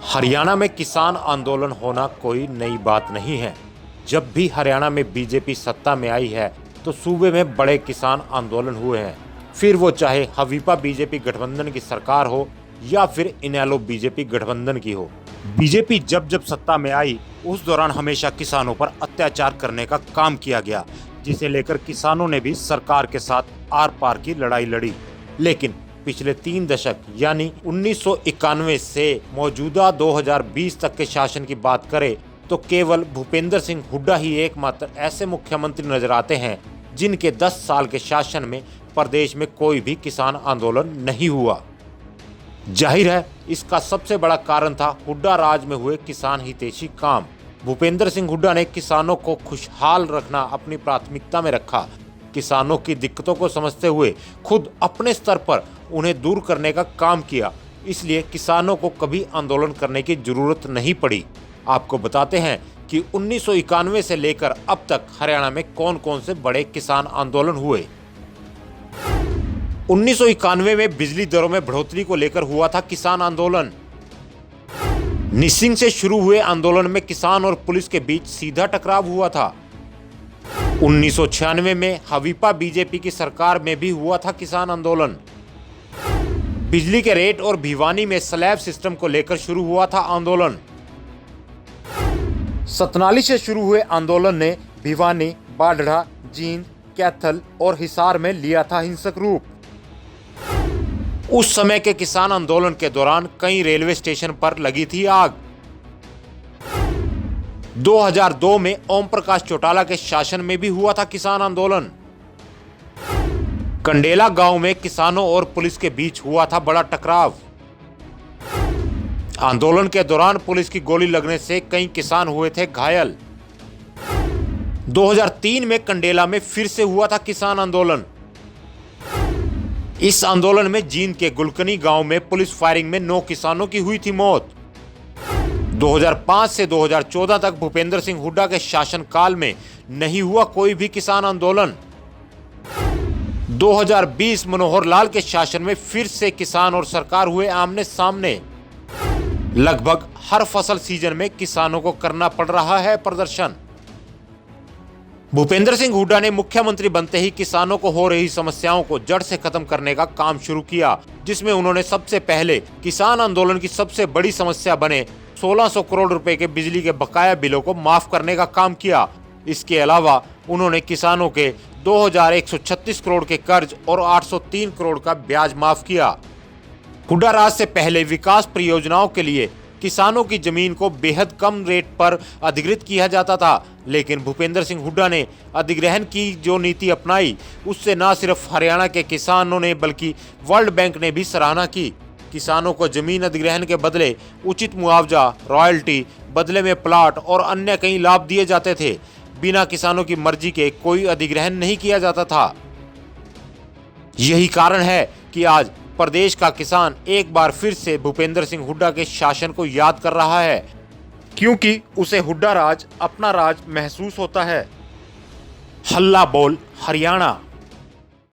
हरियाणा में किसान आंदोलन होना कोई नई बात नहीं है। जब भी हरियाणा में बीजेपी सत्ता में आई है तो सूबे में बड़े किसान आंदोलन हुए हैं। फिर वो चाहे हवीपा बीजेपी गठबंधन की सरकार हो या फिर इनेलो बीजेपी गठबंधन की हो। बीजेपी जब जब सत्ता में आई उस दौरान हमेशा किसानों पर अत्याचार करने का काम किया गया, जिसे लेकर किसानों ने भी सरकार के साथ आर पार की लड़ाई लड़ी। लेकिन पिछले 3 दशक यानी 1991 से मौजूदा 2020 तक के शासन की बात करें तो केवल भूपेंद्र सिंह हुड्डा ही एकमात्र ऐसे मुख्यमंत्री नजर आते हैं जिनके 10 साल के शासन में प्रदेश में कोई भी किसान आंदोलन नहीं हुआ। जाहिर है इसका सबसे बड़ा कारण था हुड्डा राज में हुए किसान हितैषी काम। भूपेंद्र सिंह हुड्डा ने किसानों को खुशहाल रखना अपनी प्राथमिकता में रखा। किसानों की दिक्कतों को समझते हुए खुद अपने स्तर पर उन्हें दूर करने का काम किया, इसलिए किसानों को कभी आंदोलन करने की जरूरत नहीं पड़ी। आपको बताते हैं कि 1991 से लेकर अब तक हरियाणा में कौन कौन से बड़े किसान आंदोलन हुए। 1991 में बिजली दरों में बढ़ोतरी को लेकर हुआ था किसान आंदोलन। निसिंग से शुरू हुए आंदोलन में किसान और पुलिस के बीच सीधा टकराव हुआ था। 1996 में हवीपा बीजेपी की सरकार में भी हुआ था किसान आंदोलन। बिजली के रेट और भिवानी में स्लैब सिस्टम को लेकर शुरू हुआ था आंदोलन। सतनाली से शुरू हुए आंदोलन ने भिवानी, बाढ़ड़ा, जींद, कैथल और हिसार में लिया था हिंसक रूप। उस समय के किसान आंदोलन के दौरान कई रेलवे स्टेशन पर लगी थी आग। 2002 में ओम प्रकाश चौटाला के शासन में भी हुआ था किसान आंदोलन। कंडेला गांव में किसानों और पुलिस के बीच हुआ था बड़ा टकराव। आंदोलन के दौरान पुलिस की गोली लगने से कई किसान हुए थे घायल। 2003 में कंडेला में फिर से हुआ था किसान आंदोलन। इस आंदोलन में जींद के गुलकनी गांव में पुलिस फायरिंग में 9 किसानों की हुई थी मौत। 2005 से 2014 तक भूपेंद्र सिंह हुड्डा के शासनकाल में नहीं हुआ कोई भी किसान आंदोलन। 2020 मनोहर लाल के शासन में फिर से किसान और सरकार हुए आमने सामने। लगभग हर फसल सीजन में किसानों को करना पड़ रहा है प्रदर्शन। भूपेंद्र सिंह हुड्डा ने मुख्यमंत्री बनते ही किसानों को हो रही समस्याओं को जड़ से खत्म करने का काम शुरू किया, जिसमें उन्होंने सबसे पहले किसान आंदोलन की सबसे बड़ी समस्या बने 1600 करोड़ रुपए के बिजली के बकाया बिलों को माफ करने का काम किया। इसके अलावा उन्होंने किसानों के 2136 करोड़ के कर्ज और 803 करोड़ का ब्याज माफ किया। हुड्डा राज से पहले विकास परियोजनाओं के लिए किसानों की जमीन को बेहद कम रेट पर अधिग्रहित किया जाता था, लेकिन भूपेंद्र सिंह हुड्डा ने अधिग्रहण की जो नीति अपनाई उससे न सिर्फ हरियाणा के किसानों ने बल्कि वर्ल्ड बैंक ने भी सराहना की। किसानों को जमीन अधिग्रहण के बदले उचित मुआवजा, रॉयल्टी, बदले में प्लाट और अन्य कई लाभ दिए जाते थे। बिना किसानों की मर्जी के कोई अधिग्रहण नहीं किया जाता था। यही कारण है कि आज प्रदेश का किसान एक बार फिर से भूपेंद्र सिंह हुड्डा के शासन को याद कर रहा है, क्योंकि उसे हुड्डा राज अपना राज महसूस होता है। हल्ला बोल हरियाणा।